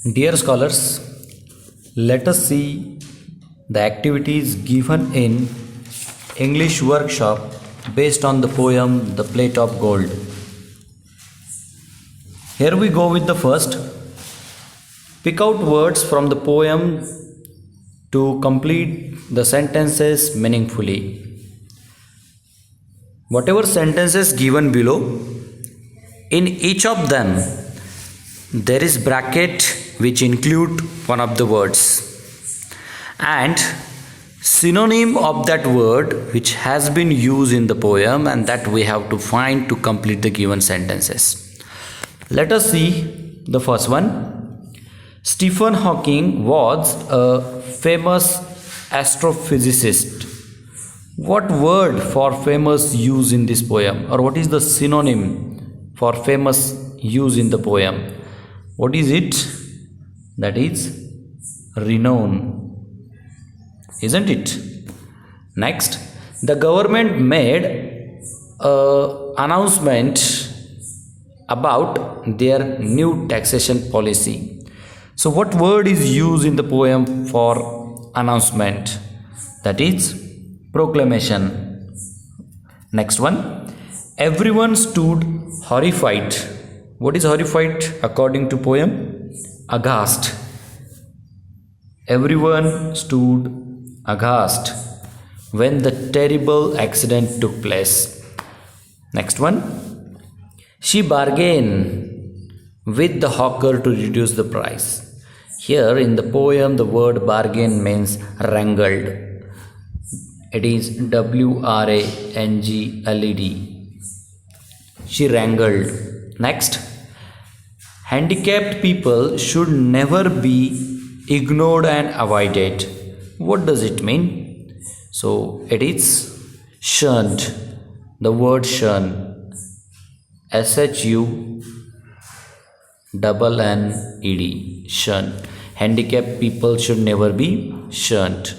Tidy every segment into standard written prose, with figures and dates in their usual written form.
Dear scholars, let us see the activities given in English workshop based on the poem The Plate of Gold. Here we go with the first. Pick out words from the poem to complete the sentences meaningfully. Whatever sentences given below, in each of them there is bracket which include one of the words and synonym of that word which has been used in the poem, and that we have to find to complete the given sentences. Let us see the first one. Stephen Hawking was a famous astrophysicist. What word for famous use in this poem, or what is the synonym for famous use in the poem? What is it? That is renown, isn't it? Next, the government made an announcement about their new taxation policy. So what word is used in the poem for announcement? That is proclamation. Next one, everyone stood horrified. What is horrified according to poem? Aghast. Everyone stood aghast when the terrible accident took place. Next one, she bargained with the hawker to reduce the price. Here in the poem, the word bargain means wrangled. It is W-R-A-N-G-L-E-D. She wrangled. Next, handicapped people should never be ignored and avoided. What does it mean? So it is shunned. The word shun, S-H-U-N-N-E-D, shun. Handicapped people should never be shunned.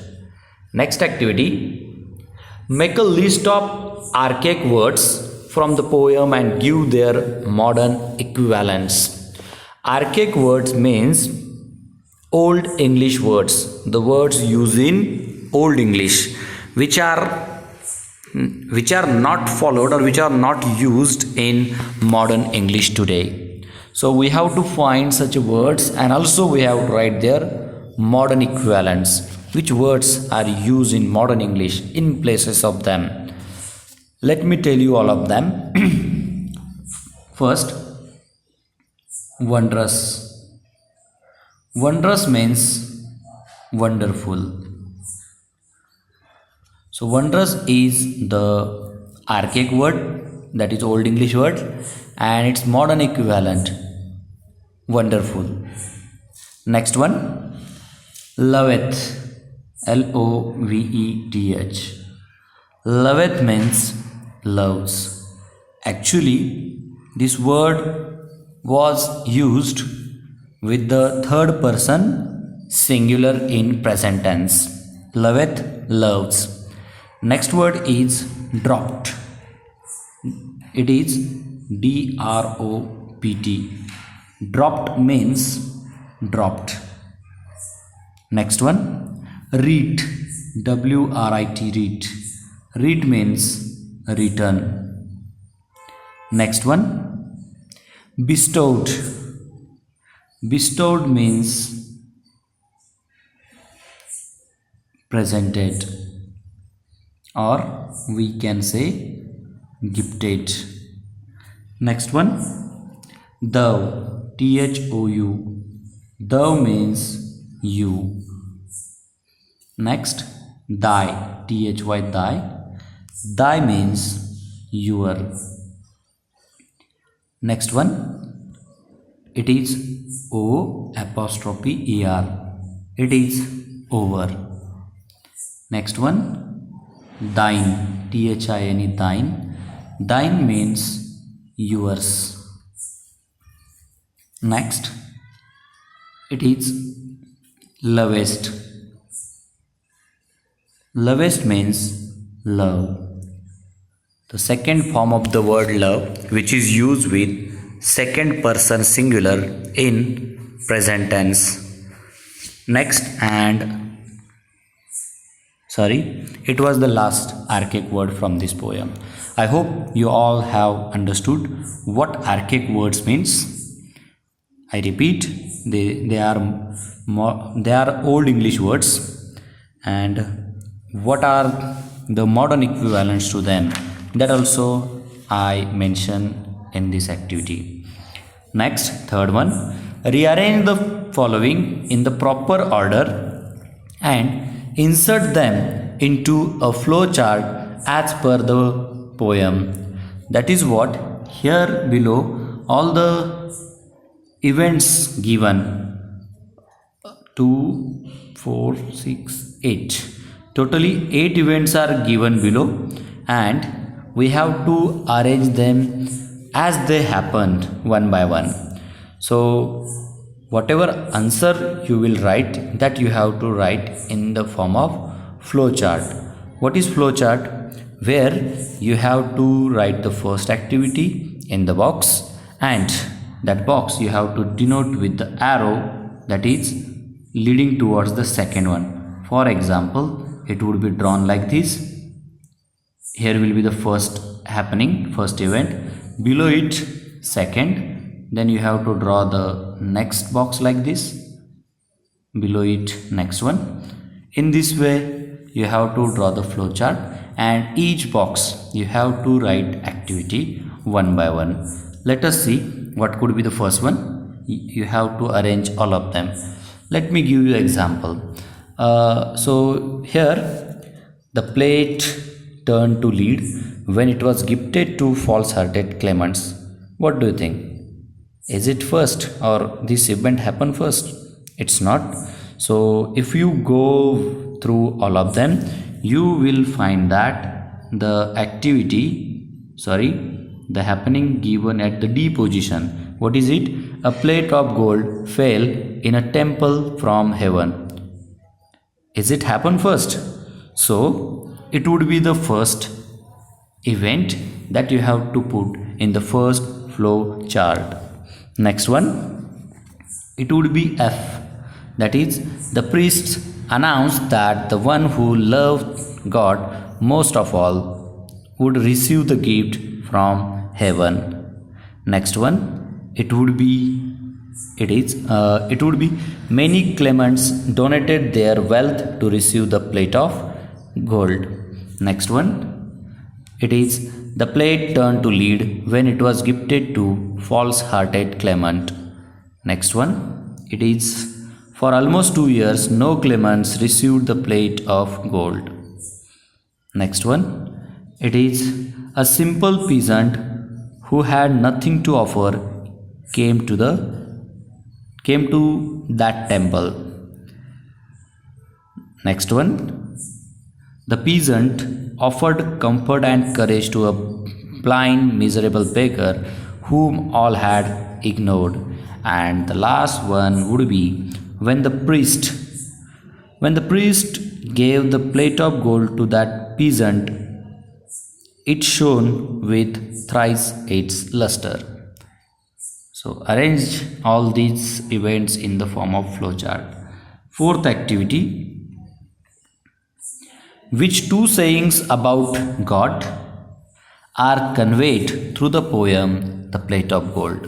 Next activity, make a list of archaic words from the poem and give their modern equivalents. Archaic words means old English words, the words used in old English, which are not followed or which are not used in modern English today. So we have to find such words, and also we have to write their modern equivalents, which words are used in modern English in places of them. Let me tell you all of them. First, wondrous. Wondrous means wonderful. So wondrous is the archaic word, that is old English word, and its modern equivalent, wonderful. Next one, loveth. L-O-V-E-T-H. Loveth means loves. Actually, this word was used with the third person singular in present tense. Loveth, loves. Next word is dropped. It is D-R-O-P-T. Dropped means dropped. Next one, read. W-R-I-T, read. Read means return. Next one, bestowed. Bestowed means presented, or we can say gifted. Next one, thou. T-H-O-U. Thou means you. Next, thy. T-H-Y, thy. Thy means your. Next one, it is O''er. It is over. Next one, thine. T-H-I-N-E, thine. Thine means yours. Next, it is lovest. Lovest means love. The second form of the word love, which is used with second person singular in present tense. Next, and sorry, it was the last archaic word from this poem. I hope you all have understood what archaic words means. I repeat, they are old English words, and what are the modern equivalents to them, that also I mention in this activity. Next, third one, rearrange the following in the proper order and insert them into a flow chart as per the poem. That is what here below all the events given 2, 4, 6, 8. Totally 8 events are given below, and we have to arrange them as they happened one by one. So whatever answer you will write, that you have to write in the form of flow chart. What is flow chart? Where you have to write the first activity in the box, and that box you have to denote with the arrow that is leading towards the second one. For example, it would be drawn like this. Here will be the first happening, first event, below it second, then you have to draw the next box like this, below it next one. In this way you have to draw the flow chart, and each box you have to write activity one by one. Let us see what could be the first one. You have to arrange all of them. Let me give you an example. So here the plate turned to lead when it was gifted to false-hearted claimants. What do you think? Is it first, or this event happened first? It's not. So if you go through all of them, you will find that the happening given at the D position. What is it? A plate of gold fell in a temple from heaven. Is it happen first? So it would be the first event that you have to put in the first flow chart. Next one, it would be F. That is, the priests announced that the one who loved God most of all would receive the gift from heaven. Next one, it would be many claimants donated their wealth to receive the plate of gold. Next one, it is the plate turned to lead when it was gifted to false-hearted claimant. Next one, it is for almost 2 years no claimants received the plate of gold. Next one, it is a simple peasant who had nothing to offer came to that temple. Next one, the peasant offered comfort and courage to a blind, miserable beggar whom all had ignored. And the last one would be when the priest gave the plate of gold to that peasant, it shone with thrice its luster. So arrange all these events in the form of flowchart. Fourth activity, which two sayings about God are conveyed through the poem The Plate of Gold?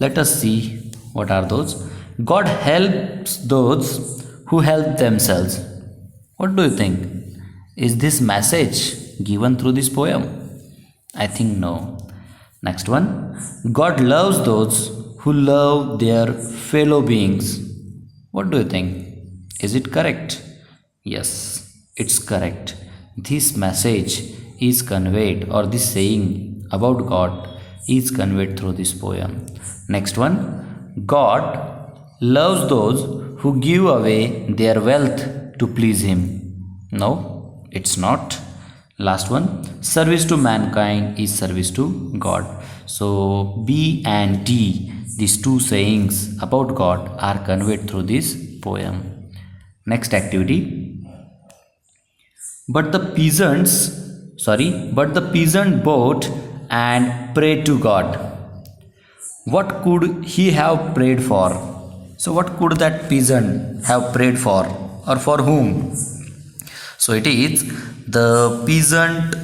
Let us see what are those. God helps those who help themselves. What do you think? Is this message given through this poem? I think no. Next one, God loves those who love their fellow beings. What do you think? Is it correct? Yes, it's correct. This message is conveyed, or this saying about God is conveyed through this poem. Next one, God loves those who give away their wealth to please Him. No, it's not. Last one, service to mankind is service to God. So B and D, these two sayings about God, are conveyed through this poem. Next activity. But the peasant bowed and prayed to God. What could he have prayed for? So what could that peasant have prayed for, or for whom? So it is the peasant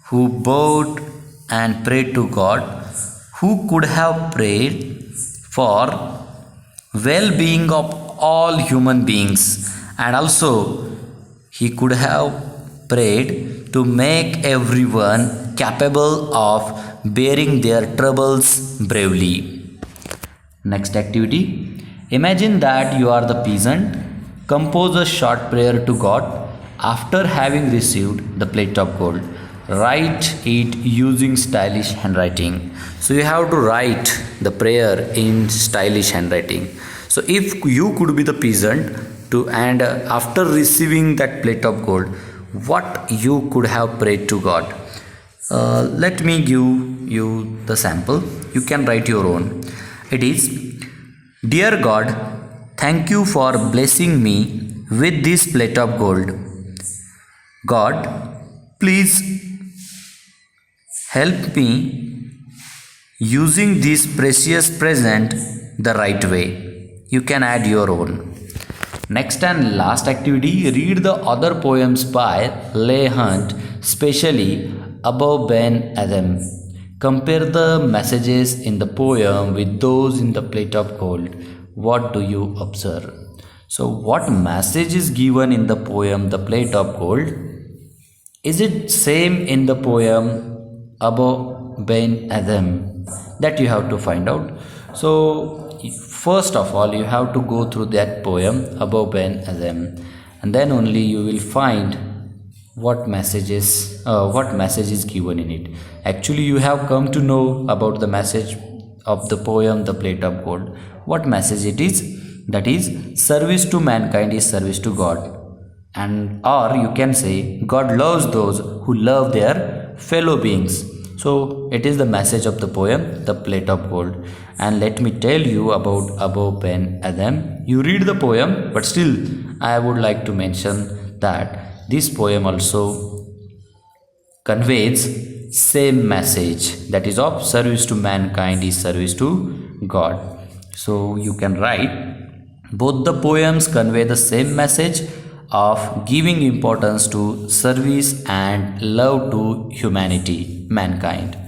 who bowed and prayed to God, who could have prayed for well-being of all human beings, and also he could have prayed to make everyone capable of bearing their troubles bravely. Next activity. Imagine that you are the peasant. Compose a short prayer to God after having received the plate of gold. Write it using stylish handwriting. So you have to write the prayer in stylish handwriting. So if you could be the peasant and after receiving that plate of gold, what you could have prayed to God? Let me give you the sample. You can write your own. It is, Dear God, thank you for blessing me with this plate of gold. God, please help me using this precious present the right way. You can add your own. Next and last activity, read the other poems by Leigh Hunt, especially Above Ben Adam. Compare the messages in the poem with those in the plate of gold. What do you observe? So what message is given in the poem The Plate of Gold? Is it same in the poem Above Ben Adam? That you have to find out. So first of all, you have to go through that poem Above Ben Adam, and then only you will find what message is given in it. Actually, you have come to know about the message of the poem The Plate of Gold. What message it is? That is, service to mankind is service to God, and or you can say God loves those who love their fellow beings. So it is the message of the poem The Plate of Gold. And let me tell you about Above Ben Adam. You read the poem, but still I would like to mention that this poem also conveys same message, that is of service to mankind is service to God. So you can write, both the poems convey the same message of giving importance to service and love to humanity, mankind.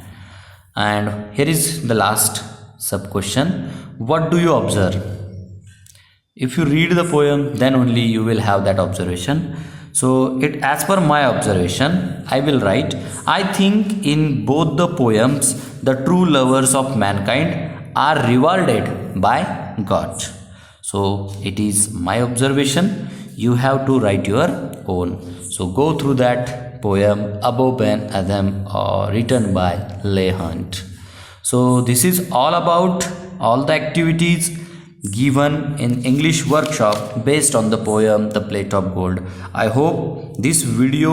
And here is the last sub question. What do you observe? If you read the poem, then only you will have that observation. So it, as per my observation, I will write, I think in both the poems, the true lovers of mankind are rewarded by God. So it is my observation. You have to write your own. So go through that poem Above Ben Adam, written by Leigh Hunt. So this is all about all the activities given in English workshop based on the poem The Plate of Gold. I hope this video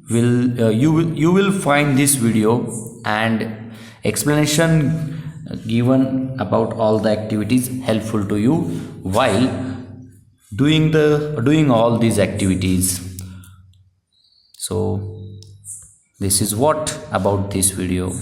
will you will find this video and explanation given about all the activities helpful to you while doing all these activities. So this is what about this video.